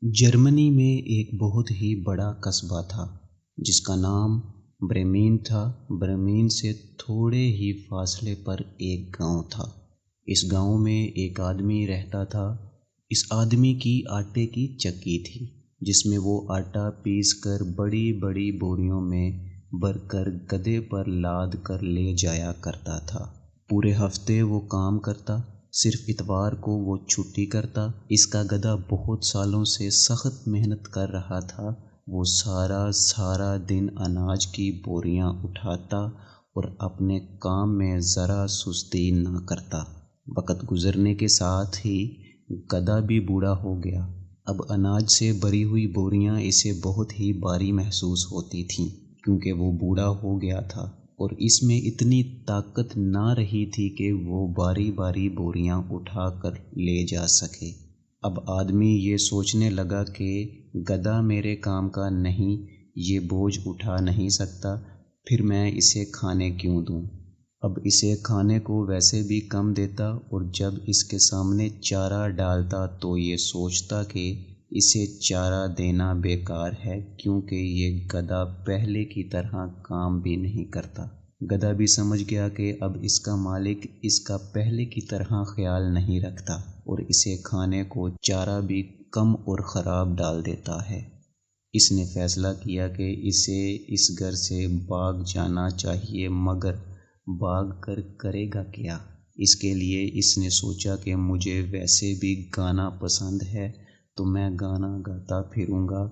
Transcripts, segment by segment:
Germany में एक बहुत ही बड़ा कस्बा था जिसका नाम ब्रेमेन था। ब्रेमेन से थोड़े ही फासले पर एक गांव था। इस गांव में एक आदमी रहता था। इस आदमी की आटे की चक्की थी जिसमें वो आटा पीस कर बड़ी बड़ी बोरियों में भरकर गधे पर लाद कर ले जाया करता था। पूरे हफ्ते वो काम करता, सिर्फ इतवार को वो छुट्टी करता। इसका गधा बहुत सालों से सख्त मेहनत कर रहा था। वो सारा सारा दिन अनाज की बोरियां उठाता और अपने काम में ज़रा सुस्ती ना करता। वक्त गुजरने के साथ ही गधा भी बूढ़ा हो गया। अब अनाज से भरी हुई बोरियां इसे बहुत ही भारी महसूस होती थीं क्योंकि वो बूढ़ा हो गया था और इसमें इतनी ताकत ना रही थी कि वो बारी बारी बोरियां उठा कर ले जा सके। अब आदमी ये सोचने लगा कि गधा मेरे काम का नहीं, ये बोझ उठा नहीं सकता, फिर मैं इसे खाने क्यों दूं। अब इसे खाने को वैसे भी कम देता और जब इसके सामने चारा डालता तो ये सोचता कि इसे चारा देना बेकार है क्योंकि ये गधा पहले की तरह काम भी नहीं करता। गधा भी समझ गया कि अब इसका मालिक इसका पहले की तरह ख्याल नहीं रखता और इसे खाने को चारा भी कम और ख़राब डाल देता है। इसने फैसला किया कि इसे इस घर से भाग जाना चाहिए, मगर भाग कर करेगा क्या। इसके लिए इसने सोचा कि मुझे वैसे भी गाना पसंद है तो मैं गाना गाता फिरूंगा,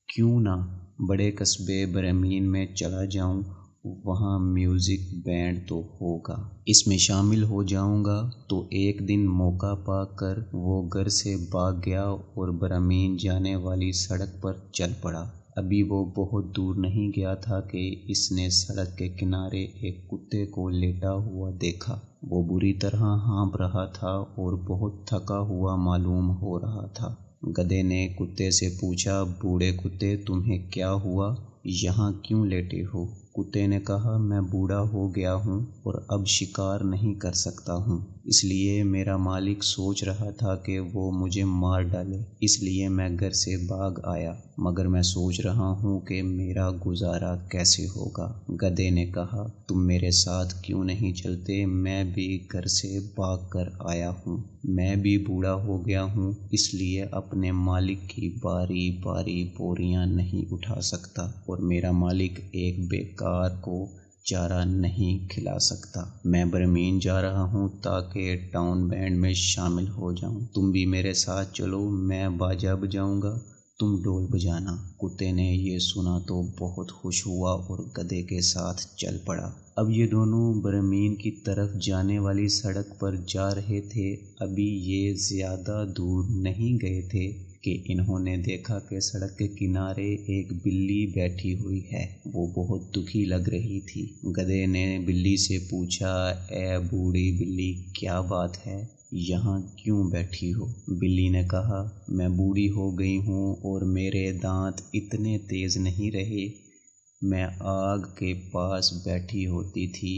क्यों ना बड़े कस्बे ब्रेमेन में चला जाऊं, वहाँ म्यूज़िक बैंड तो होगा, इसमें शामिल हो जाऊंगा। तो एक दिन मौका पाकर वो घर से भाग गया और ब्रेमेन जाने वाली सड़क पर चल पड़ा। अभी वो बहुत दूर नहीं गया था कि इसने सड़क के किनारे एक कुत्ते को लेटा हुआ देखा। वो बुरी तरह हाँफ रहा था और बहुत थका हुआ मालूम हो रहा था। गधे ने कुत्ते से पूछा, बूढ़े कुत्ते, तुम्हें क्या हुआ, यहाँ क्यों लेटे हो। कुत्ते ने कहा, मैं बूढ़ा हो गया हूँ और अब शिकार नहीं कर सकता हूँ, इसलिए मेरा मालिक सोच रहा था कि वो मुझे मार डाले, इसलिए मैं घर से भाग आया, मगर मैं सोच रहा हूँ कि मेरा गुजारा कैसे होगा। गधे ने कहा, तुम मेरे साथ क्यों नहीं चलते, मैं भी घर से भाग कर आया हूँ, मैं भी बूढ़ा हो गया हूँ, इसलिए अपने मालिक की बारी बारी बोरियां नहीं उठा सकता और मेरा मालिक एक बेकार को चारा नहीं खिला सकता। मैं ब्रेमेन जा रहा हूँ ताकि टाउन बैंड में शामिल हो जाऊँ, तुम भी मेरे साथ चलो, मैं बाजा बजाऊंगा, तुम ढोल बजाना। कुत्ते ने ये सुना तो बहुत खुश हुआ और गधे के साथ चल पड़ा। अब ये दोनों ब्रेमेन की तरफ जाने वाली सड़क पर जा रहे थे। अभी ये ज़्यादा दूर नहीं गए थे कि इन्होंने देखा कि सड़क के किनारे एक बिल्ली बैठी हुई है। वो बहुत दुखी लग रही थी। गधे ने बिल्ली से पूछा, ए बूढ़ी बिल्ली, क्या बात है, यहाँ क्यों बैठी हो। बिल्ली ने कहा, मैं बूढ़ी हो गई हूँ और मेरे दांत इतने तेज़ नहीं रहे। मैं आग के पास बैठी होती थी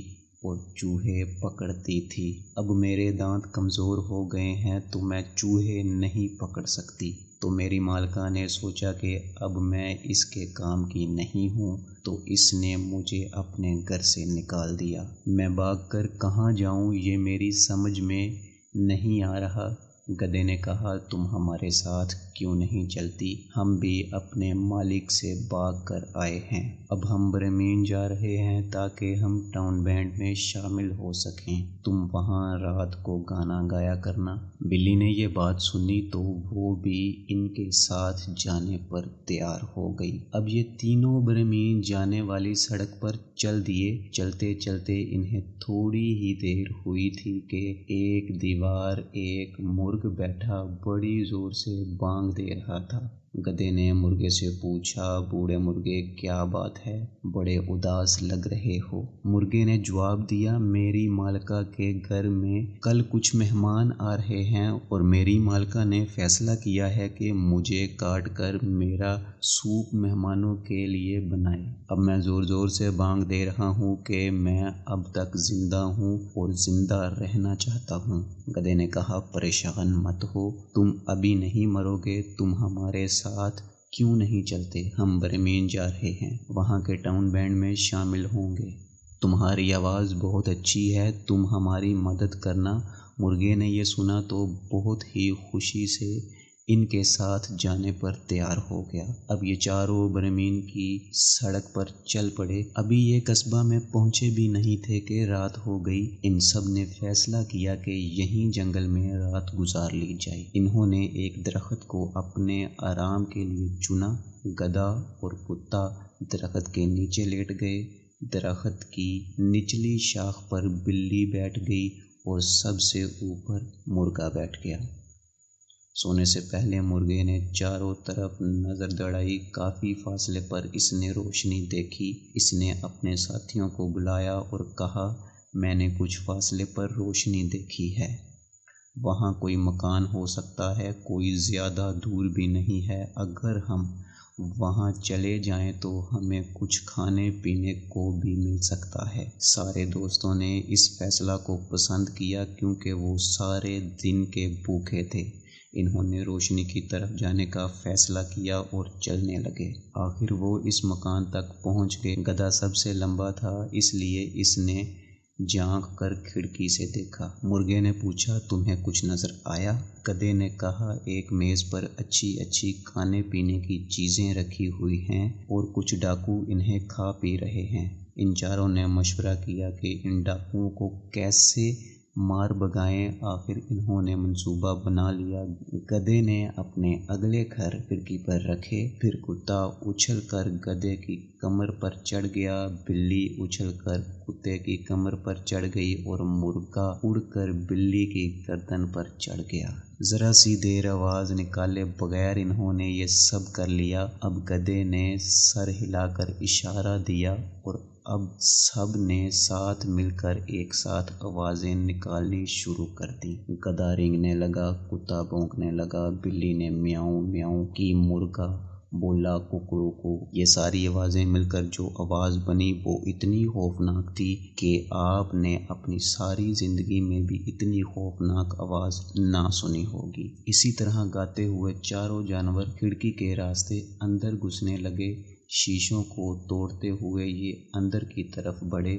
और चूहे पकड़ती थी। अब मेरे दांत कमज़ोर हो गए हैं तो मैं चूहे नहीं पकड़ सकती। तो मेरी मालका ने सोचा कि अब मैं इसके काम की नहीं हूँ, तो इसने मुझे अपने घर से निकाल दिया। मैं भागकर कहाँ जाऊँ ये मेरी समझ में नहीं आ रहा। गधे ने कहा, तुम हमारे साथ क्यों नहीं चलती, हम भी अपने मालिक से भाग कर आए हैं। अब हम ब्रेमेन जा रहे हैं ताकि हम टाउन बैंड में शामिल हो सकें, तुम वहाँ रात को गाना गाया करना। बिल्ली ने ये बात सुनी तो वो भी इनके साथ जाने पर तैयार हो गई। अब ये तीनों ब्रेमेन जाने वाली सड़क पर चल दिए। चलते चलते इन्हें थोड़ी ही देर हुई थी कि एक दीवार एक मुर्ग बैठा बड़ी जोर से बांग दे रहा था। گدھے نے مرغے سے پوچھا، بوڑھے مرغے کیا بات ہے، بڑے اداس لگ رہے ہو؟ مرغے نے جواب دیا، میری مالکہ کے گھر میں کل کچھ مہمان آ رہے ہیں اور میری مالکہ نے فیصلہ کیا ہے کہ مجھے کاٹ کر میرا سوپ مہمانوں کے لیے بنائے۔ اب میں زور زور سے بانگ دے رہا ہوں کہ میں اب تک زندہ ہوں اور زندہ رہنا چاہتا ہوں۔ گدھے نے کہا، پریشان مت ہو، تم ابھی نہیں مرو گے، تم ہمارے ساتھ کیوں نہیں چلتے؟ ہم برمین جا رہے ہیں، وہاں کے ٹاؤن بینڈ میں شامل ہوں گے۔ تمہاری آواز بہت اچھی ہے، تم ہماری مدد کرنا۔ مرغے نے یہ سنا تو بہت ہی خوشی سے ان کے ساتھ جانے پر تیار ہو گیا۔ اب یہ چاروں برمین کی سڑک پر چل پڑے۔ ابھی یہ قصبہ میں پہنچے بھی نہیں تھے کہ رات ہو گئی۔ ان سب نے فیصلہ کیا کہ یہیں جنگل میں رات گزار لی جائے۔ انہوں نے ایک درخت کو اپنے آرام کے لیے چنا۔ گدھا اور کتا درخت کے نیچے لیٹ گئے۔ درخت کی نچلی شاخ پر بلی بیٹھ گئی اور سب سے اوپر مرغا بیٹھ گیا۔ سونے سے پہلے مرغے نے چاروں طرف نظر دوڑائی۔ کافی فاصلے پر اس نے روشنی دیکھی۔ اس نے اپنے ساتھیوں کو بلایا اور کہا، میں نے کچھ فاصلے پر روشنی دیکھی ہے، وہاں کوئی مکان ہو سکتا ہے، کوئی زیادہ دور بھی نہیں ہے۔ اگر ہم وہاں چلے جائیں تو ہمیں کچھ کھانے پینے کو بھی مل سکتا ہے۔ سارے دوستوں نے اس فیصلہ کو پسند کیا کیونکہ وہ سارے دن کے بھوکے تھے۔ انہوں نے روشنی کی طرف جانے کا فیصلہ کیا اور چلنے لگے۔ آخر وہ اس مکان تک پہنچ گئے۔ گدھا سب سے لمبا تھا، اس لیے اس نے جھانک کر کھڑکی سے دیکھا۔ مرغے نے پوچھا، تمہیں کچھ نظر آیا؟ گدھے نے کہا، ایک میز پر اچھی اچھی کھانے پینے کی چیزیں رکھی ہوئی ہیں اور کچھ ڈاکو انہیں کھا پی رہے ہیں۔ ان چاروں نے مشورہ کیا کہ ان ڈاکوؤں کو کیسے مار بھگائیں۔ آخر انہوں نے منصوبہ بنا لیا۔ گدھے نے اپنے اگلے کھر کھڑکی پر رکھے، پھر کتا اچھل کر گدھے کی کمر پر چڑھ گیا، بلی اچھل کر کتے کی کمر پر چڑھ گئی اور مرغا اڑ کر بلی کی گردن پر چڑھ گیا۔ ذرا سی دیر آواز نکالے بغیر انہوں نے یہ سب کر لیا۔ اب گدھے نے سر ہلا کر اشارہ دیا اور اب سب نے ساتھ مل کر ایک ساتھ آوازیں نکالنی شروع کر دی۔ گدھا رینگنے لگا، کتا بھونکنے لگا، بلی نے میاؤں میاؤں کی، مرغا بولا کوکڑوکو۔ یہ ساری آوازیں مل کر جو آواز بنی وہ اتنی خوفناک تھی کہ آپ نے اپنی ساری زندگی میں بھی اتنی خوفناک آواز نہ سنی ہوگی۔ اسی طرح گاتے ہوئے چاروں جانور کھڑکی کے راستے اندر گھسنے لگے۔ شیشوں کو توڑتے ہوئے یہ اندر کی طرف بڑھے۔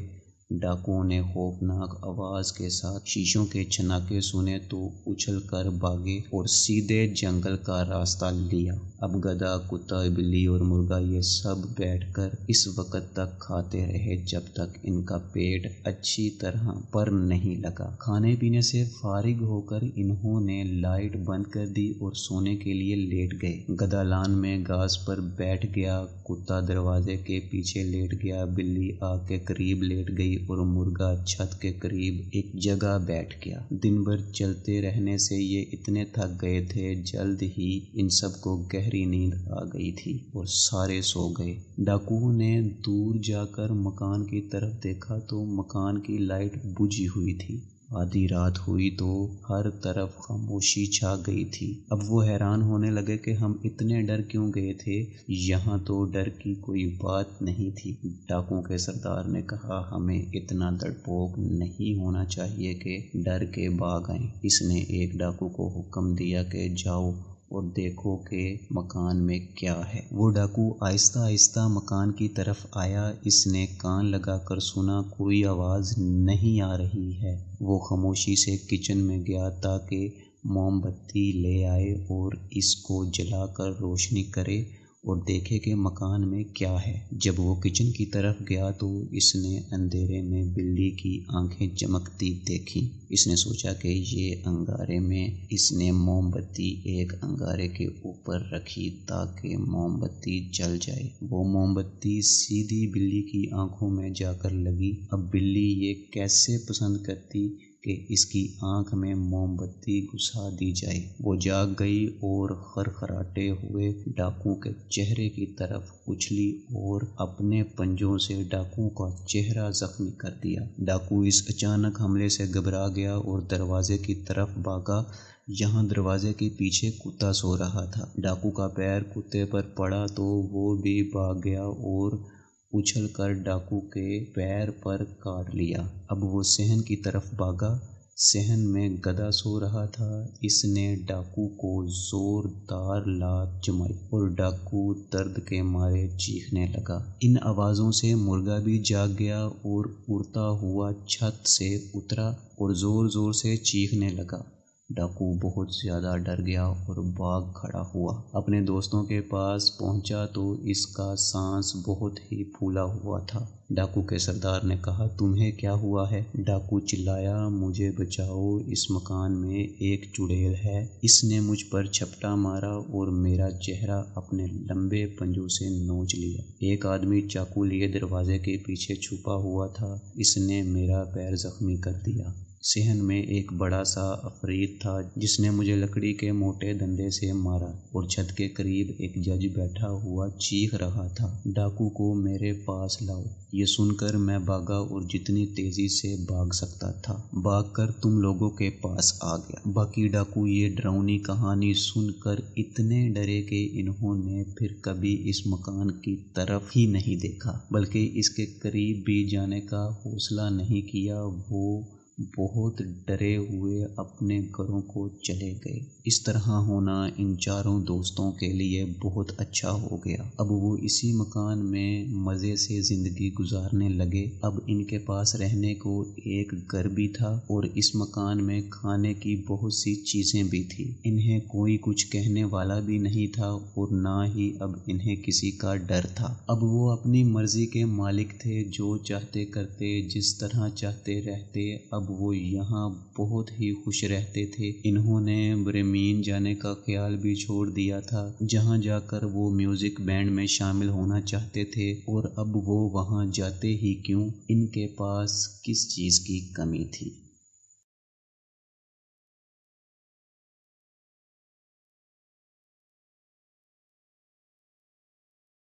ڈاکوؤں نے خوفناک آواز کے ساتھ شیشوں کے چھناکے سنے تو اچھل کر بھاگے اور سیدھے جنگل کا راستہ لیا۔ اب گدھا، کتا، بلی اور مرغا یہ سب بیٹھ کر اس وقت تک کھاتے رہے جب تک ان کا پیٹ اچھی طرح پر نہیں لگا۔ کھانے پینے سے فارغ ہو کر انہوں نے لائٹ بند کر دی اور سونے کے لیے لیٹ گئے۔ گدھا لان میں گھاس پر بیٹھ گیا، کتا دروازے کے پیچھے لیٹ گیا، بلی آگ کے قریب لیٹ گئی اور مرغا چھت کے قریب ایک جگہ بیٹھ گیا۔ دن بھر چلتے رہنے سے یہ اتنے تھک گئے تھے، جلد ہی ان سب کو گہری نیند آ گئی تھی اور سارے سو گئے۔ ڈاکوؤں نے دور جا کر مکان کی طرف دیکھا تو مکان کی لائٹ بجھی ہوئی تھی۔ آدھی رات ہوئی تو ہر طرف خاموشی چھا گئی تھی۔ اب وہ حیران ہونے لگے کہ ہم اتنے ڈر کیوں گئے تھے، یہاں تو ڈر کی کوئی بات نہیں تھی۔ ڈاکوؤں کے سردار نے کہا، ہمیں اتنا ڈرپوک نہیں ہونا چاہیے کہ ڈر کے بھاگ آئیں۔ اس نے ایک ڈاکو کو حکم دیا کہ جاؤ اور دیکھو کہ مکان میں کیا ہے۔ وہ ڈاکو آہستہ آہستہ مکان کی طرف آیا۔ اس نے کان لگا کر سنا، کوئی آواز نہیں آ رہی ہے۔ وہ خاموشی سے کچن میں گیا تاکہ موم بتی لے آئے اور اس کو جلا کر روشنی کرے اور دیکھے کہ مکان میں کیا ہے۔ جب وہ کچن کی طرف گیا تو اس نے اندھیرے میں بلی کی آنکھیں چمکتی دیکھیں۔ اس نے سوچا کہ یہ انگارے میں۔ اس نے موم بتی ایک انگارے کے اوپر رکھی تاکہ موم بتی جل جائے۔ وہ موم بتی سیدھی بلی کی آنکھوں میں جا کر لگی۔ اب بلی یہ کیسے پسند کرتی कि इसकी आंख में मोमबत्ती घुसा दी जाए। वो जाग गई और खरखराते हुए डाकू के चेहरे की तरफ उछली और अपने पंजों से डाकू का चेहरा जख्मी कर दिया। डाकू इस अचानक हमले से घबरा गया और दरवाजे की तरफ भागा, जहां दरवाजे के पीछे कुत्ता सो रहा था। डाकू का पैर कुत्ते पर पड़ा तो वो भी भाग गया और उछलकर डाकू के पैर पर काट लिया। अब वो सहन की तरफ भागा। सहन में गधा सो रहा था। इसने डाकू को जोरदार लात जमाई और डाकू दर्द के मारे चीखने लगा। इन आवाज़ों से मुर्गा भी जाग गया और उड़ता हुआ छत से उतरा और ज़ोर ज़ोर से चीखने लगा। डाकू बहुत ज़्यादा डर गया और भाग खड़ा हुआ। अपने दोस्तों के पास पहुंचा तो इसका सांस बहुत ही फूला हुआ था। डाकू के सरदार ने कहा, तुम्हें क्या हुआ है? डाकू चिल्लाया, मुझे बचाओ, इस मकान में एक चुड़ैल है। इसने मुझ पर झपटा मारा और मेरा चेहरा अपने लंबे पंजों से नोच लिया। एक आदमी चाकू लिए दरवाजे के पीछे छुपा हुआ था। इसने मेरा पैर जख्मी कर दिया। सहन में एक बड़ा सा अफरीत था जिसने मुझे लकड़ी के मोटे डंडे से मारा और छत के करीब एक जज बैठा हुआ चीख रहा था, डाकू को मेरे पास लाओ। ये सुनकर मैं भागा और जितनी तेजी से भाग सकता था भागकर तुम लोगों के पास आ गया। बाकी डाकू ये डरावनी कहानी सुनकर इतने डरे कि इन्होंने फिर कभी इस मकान की तरफ ही नहीं देखा, बल्कि इसके करीब भी जाने का हौसला नहीं किया। वो बहुत डरे हुए अपने घरों को चले गए। इस तरह होना इन चारों दोस्तों के लिए बहुत अच्छा हो गया। अब वो इसी मकान में मज़े से ज़िंदगी गुजारने लगे। अब इनके पास रहने को एक घर भी था और इस मकान में खाने की बहुत सी चीज़ें भी थी। इन्हें कोई कुछ कहने वाला भी नहीं था और ना ही अब इन्हें किसी का डर था। अब वो अपनी मर्जी के मालिक थे, जो चाहते करते, जिस तरह चाहते रहते। अब वो यहाँ बहुत ही खुश रहते थे। इन्होंने ब्रेमेन जाने का ख्याल भी छोड़ दिया था, जहाँ जाकर वो म्यूजिक बैंड में शामिल होना चाहते थे। और अब वो वहाँ जाते ही क्यों, इनके पास किस चीज़ की कमी थी।